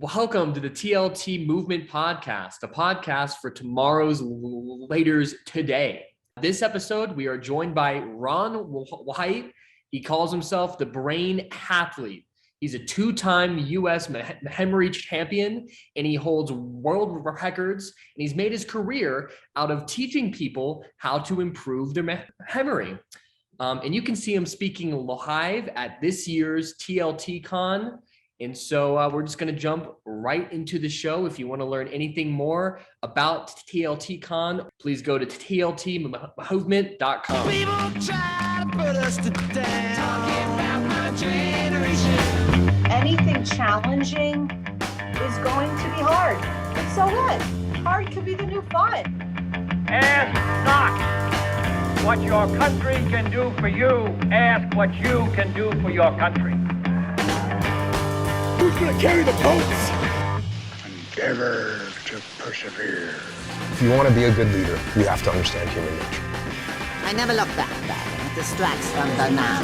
Welcome to the TLT Movement Podcast, a podcast for tomorrow's leaders today. This episode, we are joined by Ron White. He calls himself the Brain Athlete. He's a two-time U.S. memory champion, and he holds world records, and he's made his career out of teaching people how to improve their memory. And you can see him speaking live at this year's TLTCON. And so we're just going to jump right into the show. If you want to learn anything more about TLTCON, please go to TLTMOVEMENT.com. People try to put us to down. Talking about my generation. Anything challenging is going to be hard. But so what? Hard could be the new fun. Ask not what your country can do for you. Ask what you can do for your country. Who's going to carry the boats? Endeavor to persevere. If you want to be a good leader, you have to understand human nature. I never look back. It distracts from the now.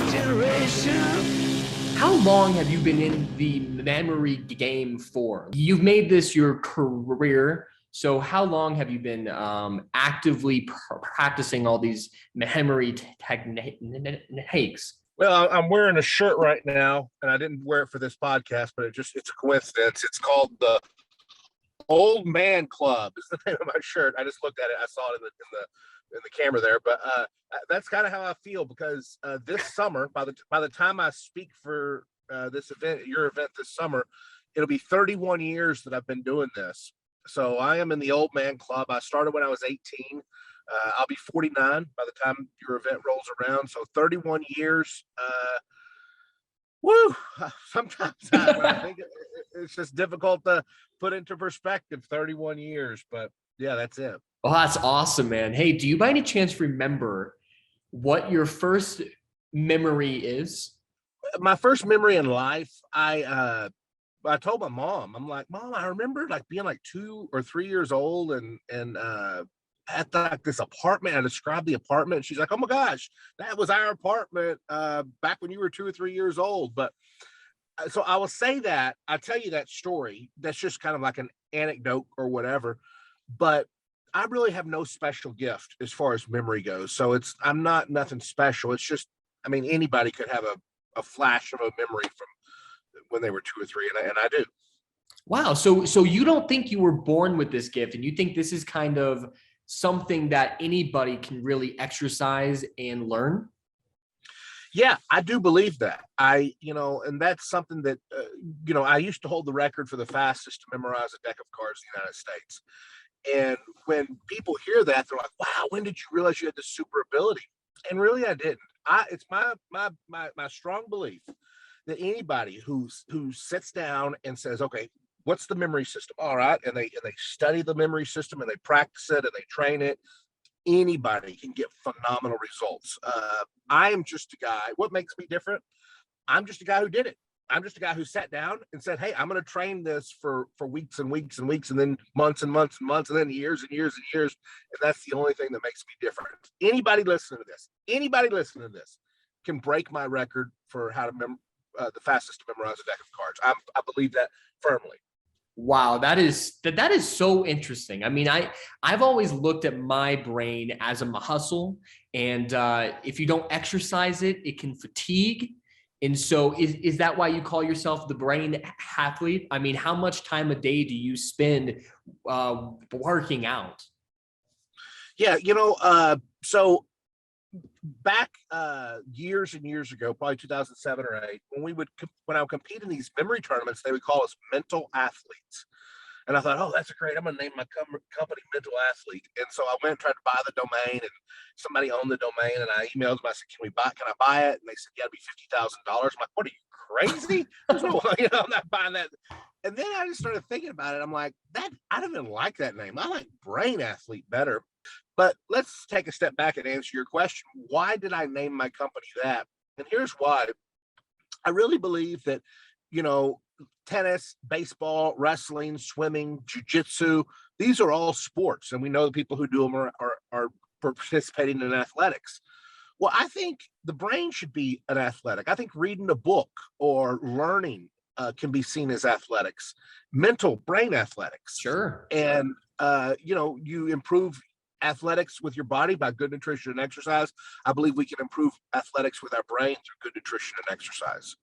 How long have you been in the memory game for? You've made this your career. So how long have you been actively practicing all these memory techniques? Well, I'm wearing a shirt right now, and I didn't wear it for this podcast, but it's a coincidence. It's called the Old Man Club. Is the name of my shirt. I just looked at it. I saw it in the camera there, but that's kind of how I feel because this summer, by the time I speak for this event, your event this summer, it'll be 31 years that I've been doing this. So I am in the Old Man Club. I started when I was 18. I'll be 49 by the time your event rolls around. So 31 years. Woo! Sometimes I think it's just difficult to put into perspective 31 years. But yeah, that's it. Well, that's awesome, man. Hey, do you by any chance remember what your first memory is? My first memory in life, I told my mom, I'm like, Mom, I remember like being like 2 or 3 years old and at this apartment. I described the apartment. She's like, oh my gosh, that was our apartment back when you were 2 or 3 years old. But so I will say that I'll tell you that story. That's just kind of like an anecdote or whatever. But I really have no special gift as far as memory goes. So I'm not nothing special. It's just, I mean, anybody could have a flash of a memory from when they were 2 or 3, and I do. Wow. So you don't think you were born with this gift, and you think this is kind of something that anybody can really exercise and learn? Yeah, I do believe that. And that's something that, I used to hold the record for the fastest to memorize a deck of cards in the United States. And when people hear that, they're like, wow, when did you realize you had this super ability? And really, I didn't. It's my strong belief that anybody who sits down and says, okay, what's the memory system? All right. And they study the memory system and they practice it and they train it. Anybody can get phenomenal results. I am just a guy. What makes me different? I'm just a guy who did it. I'm just a guy who sat down and said, hey, I'm going to train this for weeks and weeks and weeks, and then months and months and months, and then years and years and years. And that's the only thing that makes me different. Anybody listening to this can break my record for how to the fastest to memorize a deck of cards. I believe that firmly. Wow, that is so interesting. I mean, I've always looked at my brain as a muscle, and if you don't exercise it, it can fatigue. And so is that why you call yourself the Brain Athlete? I mean, how much time a day do you spend working out? Yeah, so back years and years ago, probably 2007 or 8, when I would compete in these memory tournaments, they would call us mental athletes. And I thought, oh, that's great. I'm going to name my company Mental Athlete. And so I went and tried to buy the domain, and somebody owned the domain, and I emailed them. I said, can I buy it? And they said, yeah, it'd be $50,000. I'm like, what are you, crazy? There's no way, I'm not buying that. And then I just started thinking about it. I'm like, I don't even like that name. I like Brain Athlete better. But let's take a step back and answer your question. Why did I name my company that? And here's why. I really believe that, tennis, baseball, wrestling, swimming, jiu-jitsu, these are all sports. And we know the people who do them are participating in athletics. Well, I think the brain should be an athletic. I think reading a book or learning can be seen as athletics, mental brain athletics. Sure. And, you improve athletics with your body by good nutrition and exercise. I believe we can improve athletics with our brain through good nutrition and exercise.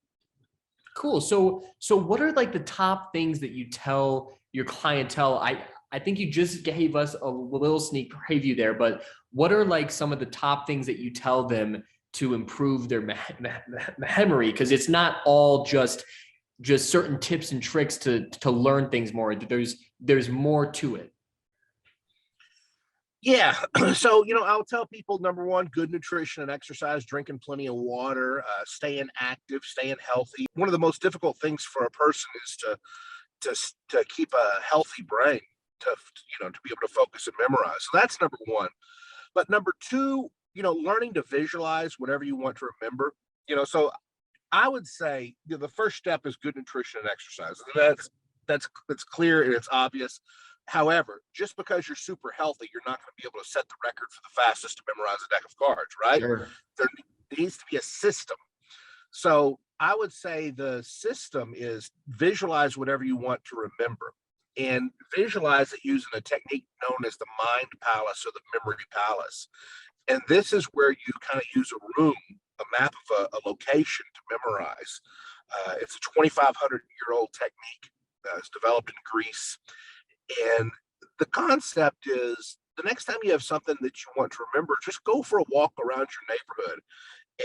Cool. So what are like the top things that you tell your clientele? I think you just gave us a little sneak preview there, but what are like some of the top things that you tell them to improve their memory? Because it's not all just certain tips and tricks to learn things more. There's more to it. Yeah. So, I'll tell people, number one, good nutrition and exercise, drinking plenty of water, staying active, staying healthy. One of the most difficult things for a person is to keep a healthy brain, to be able to focus and memorize. So that's number one. But number two, learning to visualize whatever you want to remember. So I would say the first step is good nutrition and exercise. And that's clear and it's obvious. However, just because you're super healthy, you're not going to be able to set the record for the fastest to memorize a deck of cards, right? Sure. There needs to be a system. So I would say the system is visualize whatever you want to remember, and visualize it using a technique known as the mind palace or the memory palace. And this is where you kind of use a room, a map of a location to memorize. It's a 2,500-year-old technique that's developed in Greece. And the concept is the next time you have something that you want to remember, just go for a walk around your neighborhood.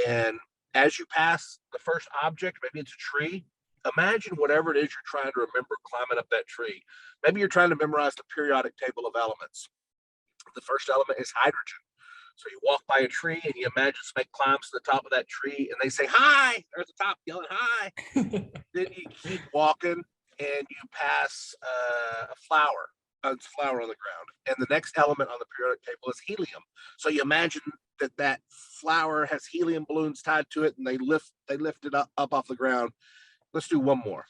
And as you pass the first object, maybe it's a tree, imagine whatever it is you're trying to remember climbing up that tree. Maybe you're trying to memorize the periodic table of elements. The first element is hydrogen. So you walk by a tree and you imagine somebody climbs to the top of that tree and they say, "Hi," they're at the top yelling, "Hi." Then you keep walking and you pass a flower on the ground. And the next element on the periodic table is helium. So you imagine that flower has helium balloons tied to it and they lift it up off the ground. Let's do one more.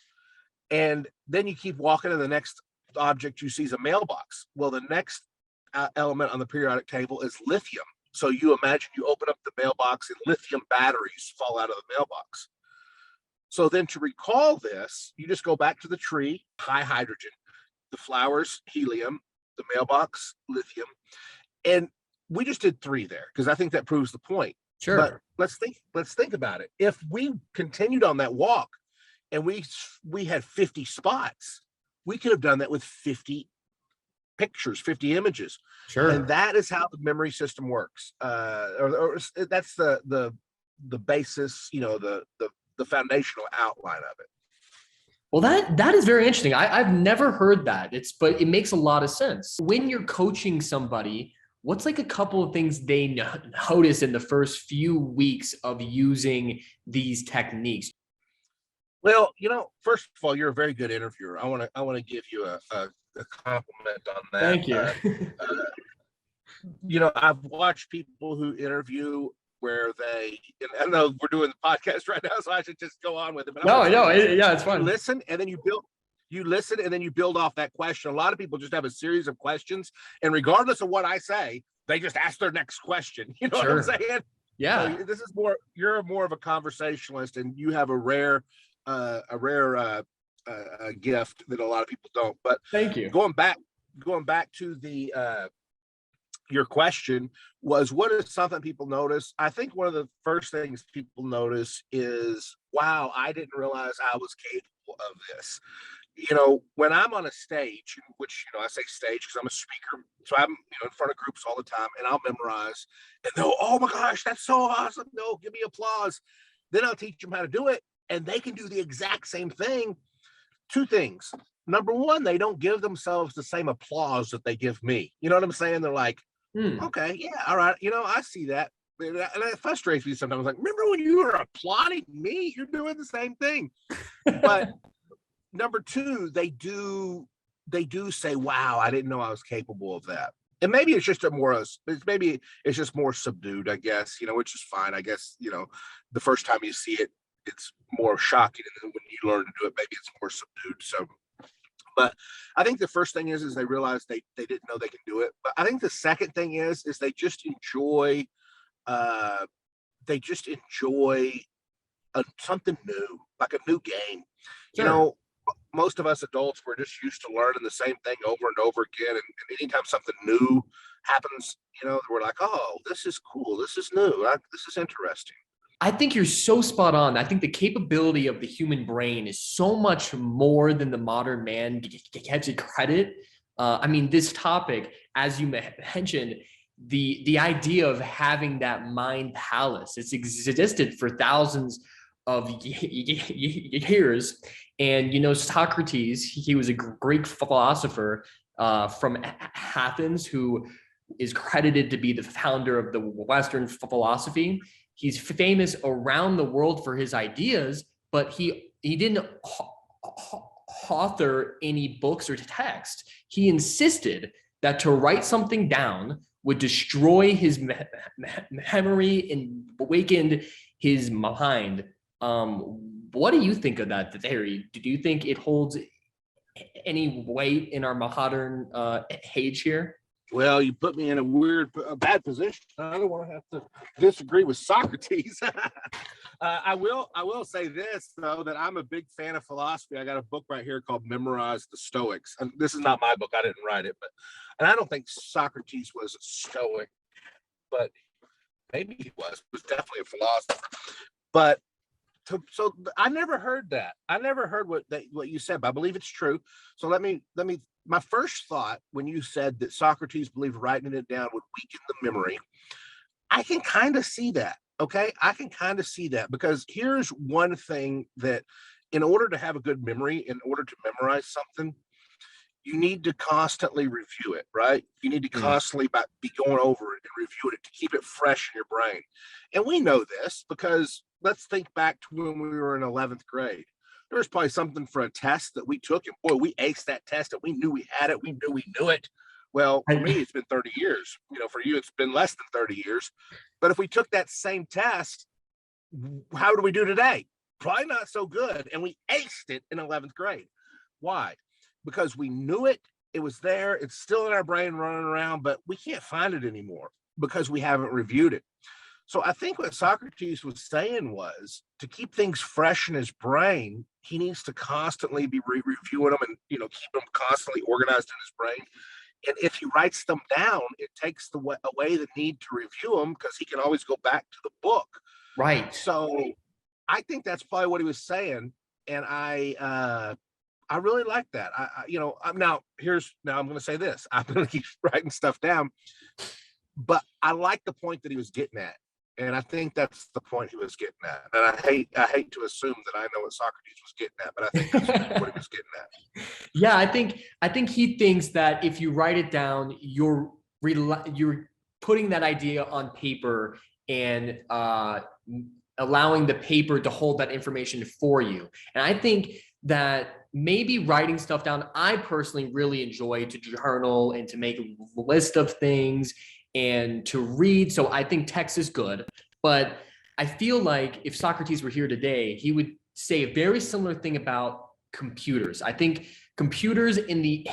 And then you keep walking and the next object you see is a mailbox. Well, the next element on the periodic table is lithium. So you imagine you open up the mailbox and lithium batteries fall out of the mailbox. So then to recall this, you just go back to the tree, high hydrogen, the flowers, helium, the mailbox, lithium. And we just did 3 there because I think that proves the point. Sure. But let's think about it. If we continued on that walk and we had 50 spots, we could have done that with 50 pictures, 50 images. Sure. And that is how the memory system works. Or that's the basis, the foundational outline of it. Well, that is very interesting. I've never heard that. But it makes a lot of sense. When you're coaching somebody, what's like a couple of things they notice in the first few weeks of using these techniques? Well, first of all, you're a very good interviewer. I want to give you a compliment on that. Thank you. I've watched people who interview where I know we're doing the podcast right now, so I should just go on with it. But no, I know. Yeah, it's fun. You listen, and then you listen, and then you build off that question. A lot of people just have a series of questions, and regardless of what I say, they just ask their next question. You know Sure. what I'm saying? Yeah. So this is you're more of a conversationalist, and you have a rare gift that a lot of people don't. But Thank you. Going back to the your question was, what is something people notice? I think one of the first things people notice is, wow, I didn't realize I was capable of this. When I'm on a stage, which, I say stage because I'm a speaker, so I'm, in front of groups all the time, and I'll memorize, and they'll, "Oh my gosh, that's so awesome. No, give me applause." Then I'll teach them how to do it, and they can do the exact same thing. 2 things. Number one, they don't give themselves the same applause that they give me. You know what I'm saying? They're like, "Okay, yeah, all right. I see that." And it frustrates me sometimes. Like, remember when you were applauding me? You're doing the same thing. But number 2, they do say, "Wow, I didn't know I was capable of that." And maybe it's just more subdued, I guess, which is fine. I guess, the first time you see it, it's more shocking. And then when you learn to do it, maybe it's more subdued. So, but I think the first thing is they realize they didn't know they can do it. But I think the second thing is they just enjoy something new, like a new game. You Sure. know, most of us adults, we're just used to learning the same thing over and over again. And anytime something new happens, we're like, oh, this is cool. This is new. This is interesting. I think you're so spot on. I think the capability of the human brain is so much more than the modern man gets credit. I mean, this topic, as you mentioned, the idea of having that mind palace, it's existed for thousands of years. And, Socrates, he was a Greek philosopher from Athens who is credited to be the founder of the Western philosophy. He's famous around the world for his ideas, but he didn't author any books or text. He insisted that to write something down would destroy his memory and awakened his mind. What do you think of that theory? Do you think it holds any weight in our modern age here? Well, you put me in a bad position. I don't want to have to disagree with Socrates. I will say this, though, that I'm a big fan of philosophy. I got a book right here called Memorize the Stoics. And this is not my book. I didn't write it, and I don't think Socrates was a Stoic, but maybe he was. He was definitely a philosopher. But so I never heard that. I never heard what you said, but I believe it's true. So let me. My first thought when you said that Socrates believed writing it down would weaken the memory, I can kind of see that. Okay, I can kind of see that, because here's one thing that, in order to have a good memory, in order to memorize something, you need to constantly review it, right? You need to constantly be going over it and reviewing it to keep it fresh in your brain. And we know this because let's think back to when we were in 11th grade. There was probably something for a test that we took, and boy, we aced that test, and we knew we had it. We knew we knew it. Well, for me, it's been 30 years. For you, it's been less than 30 years. But if we took that same test, how do we do today? Probably not so good. And we aced it in 11th grade. Why? Because we knew it. It was there. It's still in our brain running around, but we can't find it anymore because we haven't reviewed it. So I think what Socrates was saying was, to keep things fresh in his brain, he needs to constantly be reviewing them and, keep them constantly organized in his brain. And if he writes them down, it takes away the need to review them, because he can always go back to the book. Right. So I think that's probably what he was saying. And I really like that. I'm going to say this. I'm going to keep writing stuff down, but I like the point that he was getting at. And I think that's the point he was getting at. And I hate to assume that I know what Socrates was getting at, but I think that's what he was getting at. Yeah, I think he thinks that if you write it down, you're putting that idea on paper and allowing the paper to hold that information for you. And I think that maybe writing stuff down, I personally really enjoy to journal and to make a list of things and to read. So I think text is good, but I feel like if Socrates were here today, he would say a very similar thing about computers. I think computers in the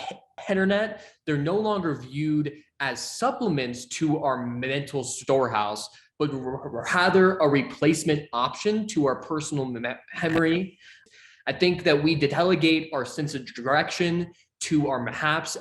internet, they're no longer viewed as supplements to our mental storehouse, but rather a replacement option to our personal memory. I think that we delegate our sense of direction to our Maps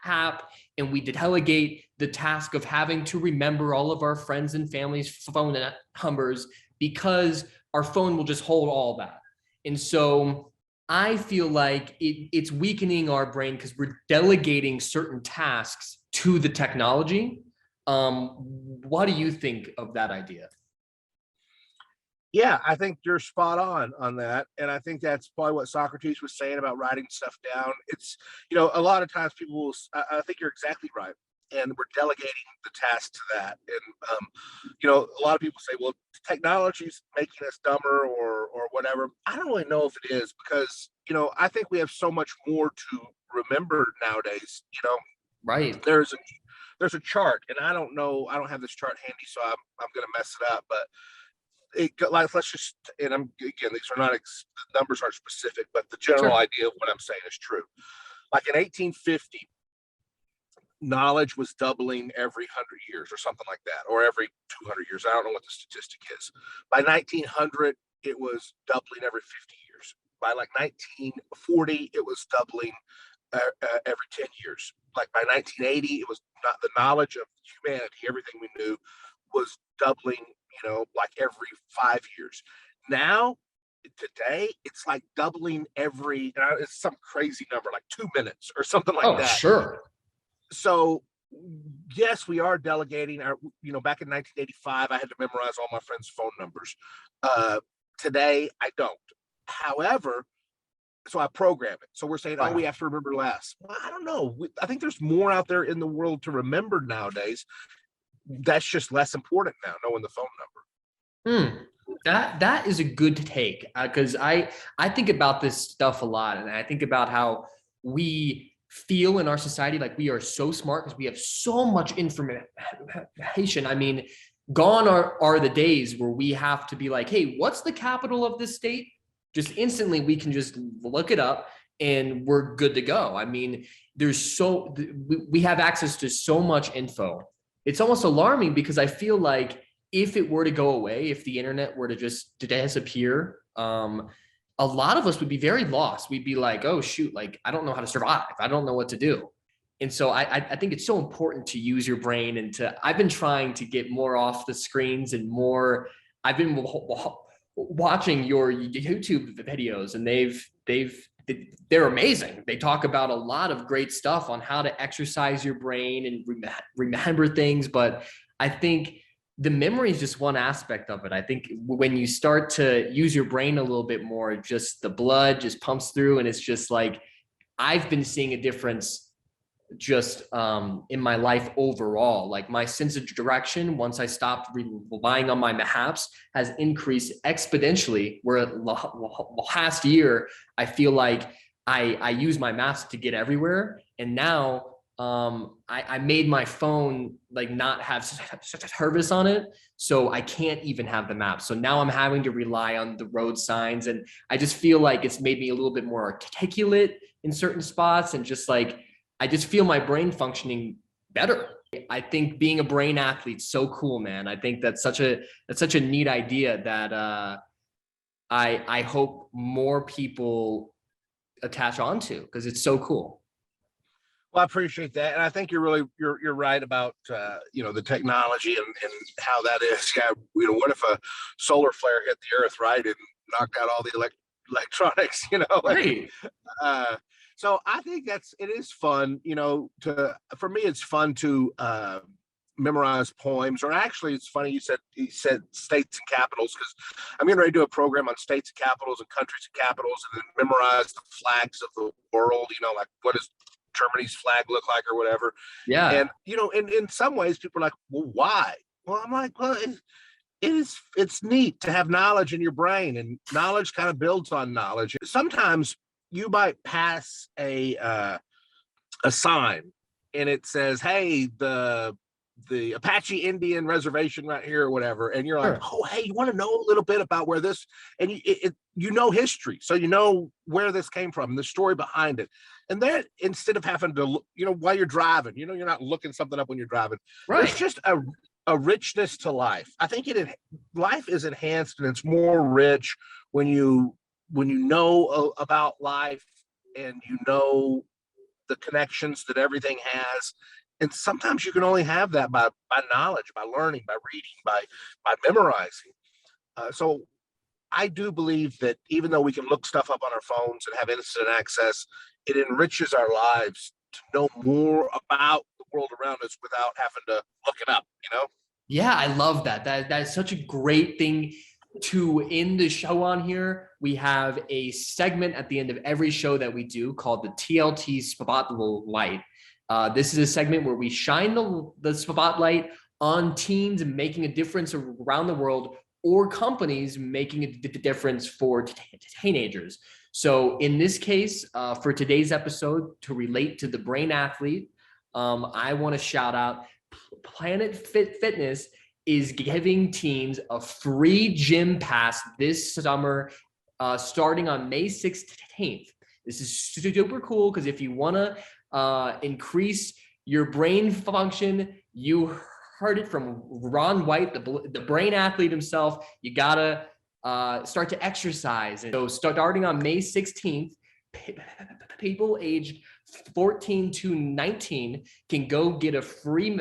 app, and we delegate the task of having to remember all of our friends and family's phone numbers, because our phone will just hold all that. And so I feel like it's weakening our brain because we're delegating certain tasks to the technology. What do you think of that idea? Yeah, I think you're spot on that. And I think that's probably what Socrates was saying about writing stuff down. It's, a lot of times people will, I think you're exactly right. And we're delegating the task to that. And, a lot of people say, well, technology's making us dumber or whatever. I don't really know if it is, because, I think we have so much more to remember nowadays. Right. There's a chart, and I don't have this chart handy, so I'm going to mess it up, but let's just, and these are not, the numbers aren't specific, but the general idea of what I'm saying is true. Like in 1850, knowledge was doubling every 100 years or something like that, or every 200 years. I don't know what the statistic is. By 1900, it was doubling every 50 years. By like 1940, it was doubling every 10 years. Like by 1980, it was not the knowledge of humanity, everything we knew was doubling, like every 5 years. Now, today, it's like doubling every, it's some crazy number, like 2 minutes or something like Oh, that. sure. So, yes, we are delegating. Back in 1985, I had to memorize all my friends' phone numbers. Today, I don't. However, so I program it. So we're saying, oh, we have to remember less. Well, I don't know. I think there's more out there in the world to remember nowadays. That's just less important now, knowing the phone number. That is a good take, because I think about this stuff a lot, and I think about how we feel in our society like we are so smart because we have so much information. I mean, gone are the days where we have to be like, hey, what's the capital of this state? Just instantly we can just look it up and we're good to go. I mean, we have access to so much info. It's almost alarming because I feel like if it were to go away, if the internet were to just disappear, a lot of us would be very lost. We'd be like, oh shoot, like I don't know how to survive. I don't know what to do. And so I think it's so important to use your brain, and I've been trying to get more off the screens and more. I've been watching your YouTube videos, and they're amazing. They talk about a lot of great stuff on how to exercise your brain and remember things. But I think the memory is just one aspect of it. I think when you start to use your brain a little bit more, just the blood just pumps through, and it's just like, I've been seeing a difference just in my life overall. Like my sense of direction, once I stopped relying on my maps, has increased exponentially, where last year, I feel like I use my maps to get everywhere. And now I made my phone like not have such a service on it, so I can't even have the map. So now I'm having to rely on the road signs, and I just feel like it's made me a little bit more articulate in certain spots, and just like I just feel my brain functioning better. I think being a brain athlete is so cool, man. I think that's such a neat idea that I hope more people attach onto, because it's so cool. Well, I appreciate that, and I think you're right about the technology and how that is. Yeah, what if a solar flare hit the Earth, right, and knocked out all the electronics? Right. So I think it is fun. For me, it's fun to memorize poems, or actually, it's funny you said states and capitals, because I'm getting ready to do a program on states and capitals and countries and capitals, and then memorize the flags of the world. Like what does Germany's flag look like or whatever. Yeah. And in some ways people are like, well, why? Well, I'm like, well, it's neat to have knowledge in your brain, and knowledge kind of builds on knowledge. Sometimes you might pass a sign and it says, hey, the Apache Indian reservation right here or whatever, and you're like, oh, hey, you want to know a little bit about where this, and you know history, so you know where this came from, the story behind it. And then instead of having to look, while you're driving, you're not looking something up when you're driving. Right. There's just a richness to life. I think life is enhanced, and it's more rich when you know about life, and the connections that everything has. And sometimes you can only have that by knowledge, by learning, by reading, by memorizing. So I do believe that even though we can look stuff up on our phones and have instant access, it enriches our lives to know more about the world around us without having to look it up, Yeah, I love that. That is such a great thing to end the show on here. We have a segment at the end of every show that we do called the TLT Spotlight. This is a segment where we shine the spotlight on teens making a difference around the world, or companies making a difference for teenagers. So in this case, for today's episode, to relate to the brain athlete, I want to shout out Planet Fitness is giving teens a free gym pass this summer, starting on May 16th. This is super cool, because if you want to increase your brain function, you heard it from Ron White, the brain athlete himself. You gotta start to exercise. And so starting on May 16th, people aged 14 to 19 can go get a free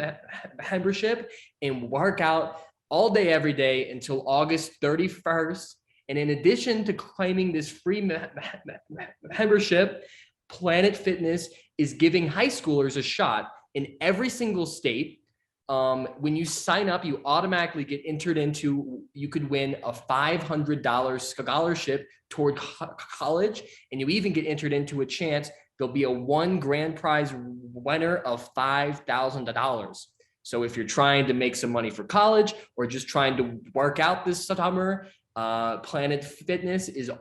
membership and work out all day, every day until August 31st. And in addition to claiming this free membership, Planet Fitness is giving high schoolers a shot in every single state. When you sign up, you automatically get entered into, you could win a $500 scholarship toward college. And you even get entered into a chance, there'll be a one grand prize winner of $5,000. So if you're trying to make some money for college or just trying to work out this summer, Planet Fitness is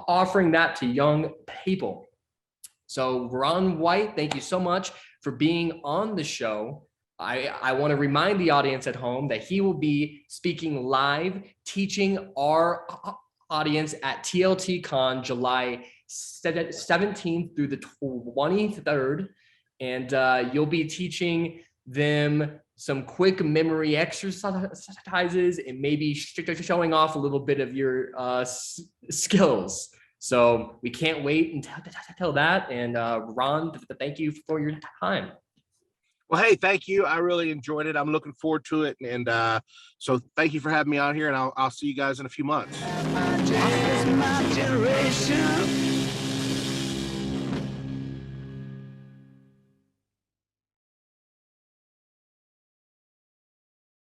offering that to young people. So Ron White, thank you so much for being on the show. I want to remind the audience at home that he will be speaking live, teaching our audience at TLTCON July 17th through the 23rd. And you'll be teaching them some quick memory exercises and maybe showing off a little bit of your skills. So we can't wait until that. And Ron, thank you for your time. Well, hey, thank you. I really enjoyed it. I'm looking forward to it. And so thank you for having me on here, and I'll see you guys in a few months. My generation.